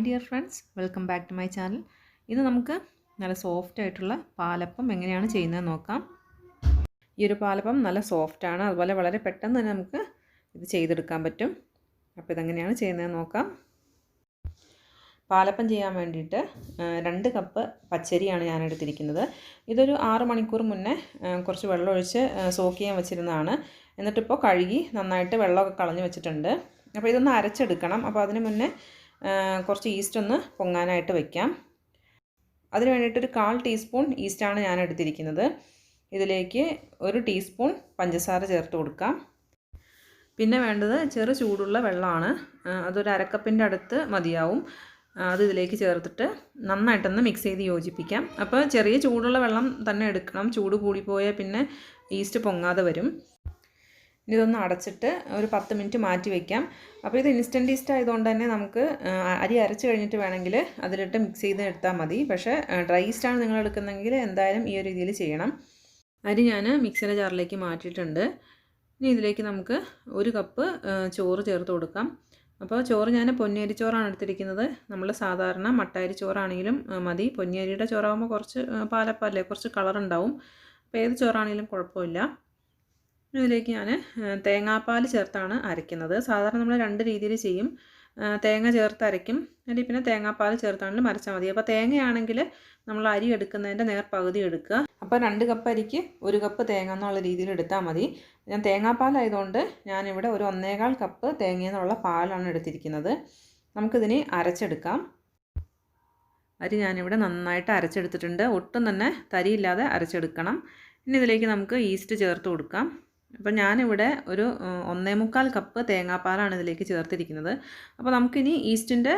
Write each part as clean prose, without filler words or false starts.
Hi dear friends, welcome back to my channel. ഇന്ന് നമുക്ക് നല്ല സോഫ്റ്റ് ആയിട്ടുള്ള പാലപ്പം എങ്ങനെയാണ് ചെയ്യുന്നത് നോക്കാം. ഈ ഒരു പാലപ്പം നല്ല സോഫ്റ്റാണ്, അതുപോലെ വളരെ പെട്ടെന്ന് തന്നെ നമുക്ക് ഇത് ചെയ്തെടുക്കാൻ പറ്റും. അപ്പോൾ ഇതെങ്ങനെയാണ് ചെയ്യുന്നത് നോക്കാം. പാലപ്പം ചെയ്യാൻ വേണ്ടിയിട്ട് 2 കപ്പ് പച്ചരിയാണ് ഞാൻ എടുത്തിരിക്കുന്നത്. ഇതൊരു 6 മണിക്കൂർ മുന്നേ കുറച്ച് വെള്ളം ഒഴിച്ച് സോക്ക് ചെയ്യാൻ വെച്ചിരുന്നതാണ്. എന്നിട്ടിപ്പോൾ കഴുകി നന്നായിട്ട് വെള്ളമൊക്കെ കളഞ്ഞ് വെച്ചിട്ടുണ്ട്. അപ്പോൾ ഇതൊന്ന് അരച്ചെടുക്കണം. അപ്പോൾ അതിന് മുന്നേ കുറച്ച് ഈസ്റ്റ് ഒന്ന് പൊങ്ങാനായിട്ട് വയ്ക്കാം. അതിന് വേണ്ടിയിട്ടൊരു 1/4 ടീസ്പൂൺ ഈസ്റ്റാണ് ഞാൻ എടുത്തിരിക്കുന്നത്. ഇതിലേക്ക് 1 ടീസ്പൂൺ പഞ്ചസാര ചേർത്ത് കൊടുക്കാം. പിന്നെ വേണ്ടത് ചെറു ചൂടുള്ള വെള്ളമാണ്. അതൊരു അരക്കപ്പിൻ്റെ അടുത്ത് മതിയാവും. അത് ഇതിലേക്ക് ചേർത്തിട്ട് നന്നായിട്ടൊന്ന് മിക്സ് ചെയ്ത് യോജിപ്പിക്കാം. അപ്പോൾ ചെറിയ ചൂടുള്ള വെള്ളം തന്നെ എടുക്കണം. ചൂട് കൂടിപ്പോയാൽ പിന്നെ ഈസ്റ്റ് പൊങ്ങാതെ വരും. ഇതൊന്ന് അടച്ചിട്ട് ഒരു 10 മിനിറ്റ് മാറ്റി വയ്ക്കാം. അപ്പോൾ ഇത് ഇൻസ്റ്റൻറ്റ് ഈസ്റ്റ് ആയതുകൊണ്ട് തന്നെ നമുക്ക് അരി അരച്ച് കഴിഞ്ഞിട്ട് വേണമെങ്കിൽ അതിലിട്ട് മിക്സ് ചെയ്ത് എടുത്താൽ മതി. പക്ഷേ ഡ്രൈ ഈസ്റ്റാണ് നിങ്ങൾ എടുക്കുന്നതെങ്കിൽ എന്തായാലും ഈ ഒരു രീതിയിൽ ചെയ്യണം. അരി ഞാൻ മിക്സിയുടെ ജാറിലേക്ക് മാറ്റിയിട്ടുണ്ട്. ഇനി ഇതിലേക്ക് നമുക്ക് 1 കപ്പ് ചോറ് ചേർത്ത് കൊടുക്കാം. അപ്പോൾ ചോറ് ഞാൻ പൊന്നിയരി ചോറാണ് എടുത്തിരിക്കുന്നത്. നമ്മൾ സാധാരണ മട്ടയരി ചോറാണെങ്കിലും മതി. പൊന്നിയരിയുടെ ചോറാകുമ്പോൾ കുറച്ച് പാലപ്പല്ലേ, കുറച്ച് കളറുണ്ടാവും. അപ്പോൾ ഏത് ചോറാണെങ്കിലും കുഴപ്പമില്ല. ഇതിലേക്ക് ഞാൻ തേങ്ങാപ്പാൽ ചേർത്താണ് അരയ്ക്കുന്നത്. സാധാരണ നമ്മൾ 2 രീതിയിൽ ചെയ്യും. തേങ്ങ ചേർത്ത് അരയ്ക്കും, അല്ലെങ്കിൽ പിന്നെ തേങ്ങാപ്പാൽ ചേർത്താണെങ്കിലും അരച്ചാൽ മതി. അപ്പോൾ തേങ്ങയാണെങ്കിൽ നമ്മൾ അരി എടുക്കുന്നതിൻ്റെ നേർപകുതി എടുക്കുക. അപ്പോൾ 2 കപ്പ് അരിക്ക് 1 കപ്പ് തേങ്ങ എന്നുള്ള രീതിയിൽ എടുത്താൽ മതി. ഞാൻ തേങ്ങാപ്പാലായതുകൊണ്ട് ഞാനിവിടെ ഒരു 1.25 കപ്പ് തേങ്ങയിൽ നിന്നുള്ള പാലാണ് എടുത്തിരിക്കുന്നത്. നമുക്കിതിനെ അരച്ചെടുക്കാം. അരി ഞാനിവിടെ നന്നായിട്ട് അരച്ചെടുത്തിട്ടുണ്ട്. ഒട്ടും തന്നെ തരിയില്ലാതെ അരച്ചെടുക്കണം. ഇനി ഇതിലേക്ക് നമുക്ക് ഈസ്റ്റ് ചേർത്ത് കൊടുക്കാം. അപ്പോൾ ഞാനിവിടെ ഒരു 1.25 കപ്പ് തേങ്ങാപ്പാലാണ് ഇതിലേക്ക് ചേർത്തിരിക്കുന്നത്. അപ്പോൾ നമുക്കിനി ഈസ്റ്റിൻ്റെ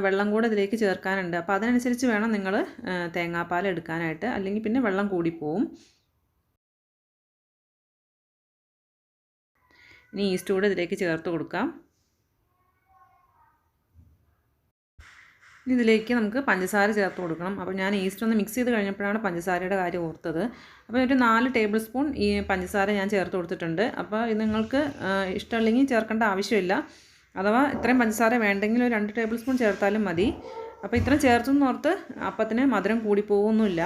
വെള്ളം കൂടെ ഇതിലേക്ക് ചേർക്കാനുണ്ട്. അപ്പോൾ അതിനനുസരിച്ച് വേണം നിങ്ങൾ തേങ്ങാപ്പാൽ എടുക്കാനായിട്ട്, അല്ലെങ്കിൽ പിന്നെ വെള്ളം കൂടിപ്പോവും. ഇനി ഈസ്റ്റ് കൂടെ ഇതിലേക്ക് ചേർത്ത് കൊടുക്കാം. ഇതിലേക്ക് നമുക്ക് പഞ്ചസാര ചേർത്ത് കൊടുക്കണം. അപ്പോൾ ഞാൻ ഈസ്റ്റ് ഒന്ന് മിക്സ് ചെയ്ത് കഴിഞ്ഞപ്പോഴാണ് പഞ്ചസാരയുടെ കാര്യം ഓർത്തത്. അപ്പോൾ ഒരു 4 ടേബിൾ സ്പൂൺ ഈ പഞ്ചസാര ഞാൻ ചേർത്ത് കൊടുത്തിട്ടുണ്ട്. അപ്പോൾ ഇത് നിങ്ങൾക്ക് ഇഷ്ടമില്ലെങ്കിൽ ചേർക്കേണ്ട ആവശ്യമില്ല. അഥവാ ഇത്രയും പഞ്ചസാര വേണ്ടെങ്കിൽ ഒരു 2 ടേബിൾ സ്പൂൺ ചേർത്താലും മതി. അപ്പോൾ ഇത്രയും ചേർത്തെന്ന് ഓർത്ത് അപ്പത്തിന് മധുരം കൂടിപ്പോകുന്നില്ല.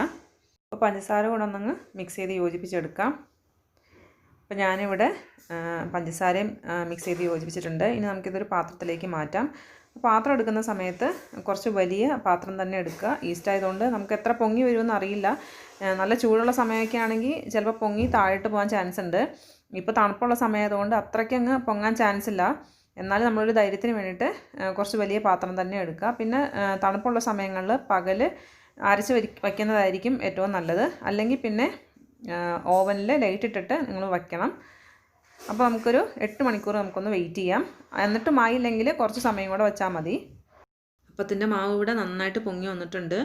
അപ്പോൾ പഞ്ചസാര കൂടെ ഒന്നങ്ങ് മിക്സ് ചെയ്ത് യോജിപ്പിച്ചെടുക്കാം. അപ്പോൾ ഞാനിവിടെ പഞ്ചസാരയും മിക്സ് ചെയ്ത് യോജിപ്പിച്ചിട്ടുണ്ട്. ഇനി നമുക്കിതൊരു പാത്രത്തിലേക്ക് മാറ്റാം. പാത്രം എടുക്കുന്ന സമയത്ത് കുറച്ച് വലിയ പാത്രം തന്നെ എടുക്കുക. ഈസ്റ്റ് ആയതുകൊണ്ട് നമുക്ക് എത്ര പൊങ്ങി വരുമെന്ന് അറിയില്ല. നല്ല ചൂടുള്ള സമയമൊക്കെ ആണെങ്കിൽ ചിലപ്പോൾ പൊങ്ങി താഴോട്ട് പോകാൻ ചാൻസ് ഉണ്ട്. ഇപ്പോൾ തണുപ്പുള്ള സമയമായതുകൊണ്ട് അത്രയ്ക്ക് അങ്ങ് പൊങ്ങാൻ ചാൻസ് ഇല്ല. എന്നാലും നമ്മളൊരു ധൈര്യത്തിന് വേണ്ടിയിട്ട് കുറച്ച് വലിയ പാത്രം തന്നെ എടുക്കുക. പിന്നെ തണുപ്പുള്ള സമയങ്ങളിൽ പകൽ അരച്ച് വയ്ക്കുന്നതായിരിക്കും ഏറ്റവും നല്ലത്. അല്ലെങ്കിൽ പിന്നെ ഓവനിൽ ലൈറ്റ് ഇട്ടിട്ട് നിങ്ങൾ വയ്ക്കണം. അപ്പോൾ നമുക്കൊരു 8 മണിക്കൂർ നമുക്കൊന്ന് വെയിറ്റ് ചെയ്യാം. എന്നിട്ടും ആയില്ലെങ്കിൽ കുറച്ച് സമയം കൂടെ വെച്ചാൽ മതി. അപ്പത്തിൻ്റെ മാവ് ഇവിടെ നന്നായിട്ട് പൊങ്ങി വന്നിട്ടുണ്ട്.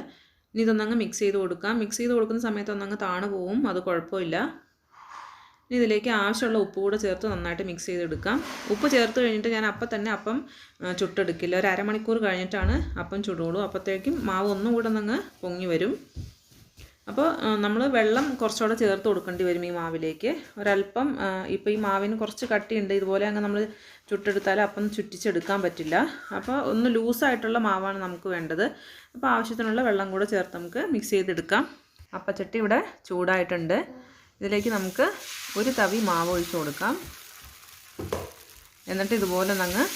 ഇനി ഇതൊന്നങ്ങ് മിക്സ് ചെയ്ത് കൊടുക്കാം. മിക്സ് ചെയ്ത് കൊടുക്കുന്ന സമയത്ത് ഒന്നങ്ങ് താണു പോവും, അത് കുഴപ്പമില്ല. ഇനി ഇതിലേക്ക് ആവശ്യമുള്ള ഉപ്പ് കൂടെ ചേർത്ത് നന്നായിട്ട് മിക്സ് ചെയ്തെടുക്കാം. ഉപ്പ് ചേർത്ത് കഴിഞ്ഞിട്ട് ഞാൻ അപ്പം തന്നെ അപ്പം ചുട്ടെടുക്കില്ല. ഒരു അരമണിക്കൂർ കഴിഞ്ഞിട്ടാണ് അപ്പം ചുടുള്ളൂ. അപ്പോഴത്തേക്കും മാവ് ഒന്നും കൂടെ ഒന്നങ്ങ് പൊങ്ങി വരും. അപ്പോൾ നമ്മൾ വെള്ളം കുറച്ചുകൂടെ ചേർത്ത് കൊടുക്കേണ്ടി വരും ഈ മാവിലേക്ക്. ഒരല്പം ഇപ്പോൾ ഈ മാവിന് കുറച്ച് കട്ടിയുണ്ട്. ഇതുപോലെ അങ്ങ് നമ്മൾ ചുട്ടെടുത്താൽ അപ്പം ചുറ്റിച്ചെടുക്കാൻ പറ്റില്ല. അപ്പോൾ ഒന്ന് ലൂസായിട്ടുള്ള മാവാണ് നമുക്ക് വേണ്ടത്. അപ്പോൾ ആവശ്യത്തിനുള്ള വെള്ളം കൂടെ ചേർത്ത് നമുക്ക് മിക്സ് ചെയ്തെടുക്കാം. അപ്പച്ചട്ടി ഇവിടെ ചൂടായിട്ടുണ്ട്. ഇതിലേക്ക് നമുക്ക് 1 തവി മാവ് ഒഴിച്ച് കൊടുക്കാം. എന്നിട്ട് ഇതുപോലെ അങ്ങ്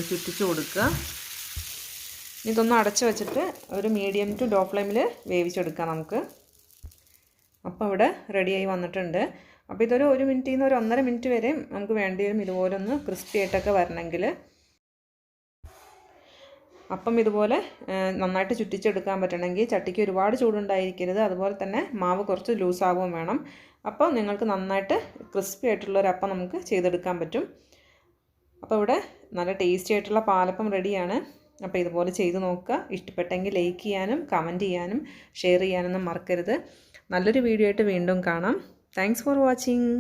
ചുറ്റിച്ച് കൊടുക്കുക. ഇതൊന്ന് അടച്ച് വെച്ചിട്ട് ഒരു മീഡിയം ടു ലോ ഫ്ലെയിമിൽ വേവിച്ചെടുക്കാം നമുക്ക്. അപ്പോൾ ഇവിടെ റെഡിയായി വന്നിട്ടുണ്ട്. അപ്പോൾ ഇതൊരു 1 മിനിറ്റിൽ നിന്ന് ഒരു 1.5 മിനിറ്റ് വരെ നമുക്ക് വേണ്ടി വരും ഇതുപോലെ ഒന്ന് ക്രിസ്പി ആയിട്ടൊക്കെ വരണമെങ്കിൽ. അപ്പം ഇതുപോലെ നന്നായിട്ട് ചുറ്റിച്ചെടുക്കാൻ പറ്റണമെങ്കിൽ ചട്ടിക്ക് ഒരുപാട് ചൂടുണ്ടായിരിക്കരുത്. അതുപോലെ തന്നെ മാവ് കുറച്ച് ലൂസാകുകയും വേണം. അപ്പോൾ നിങ്ങൾക്ക് നന്നായിട്ട് ക്രിസ്പി ആയിട്ടുള്ളൊരപ്പം നമുക്ക് ചെയ്തെടുക്കാൻ പറ്റും. അപ്പോൾ ഇവിടെ നല്ല ടേസ്റ്റി ആയിട്ടുള്ള പാലപ്പം റെഡിയാണ്. അപ്പോൾ ഇതുപോലെ ചെയ്ത് നോക്കുക. ഇഷ്ടപ്പെട്ടെങ്കിൽ ലൈക്ക് ചെയ്യാനും കമൻറ്റ് ചെയ്യാനും ഷെയർ ചെയ്യാനൊന്നും മറക്കരുത്. നല്ലൊരു വീഡിയോ ആയിട്ട് വീണ്ടും കാണാം. Thanks for watching.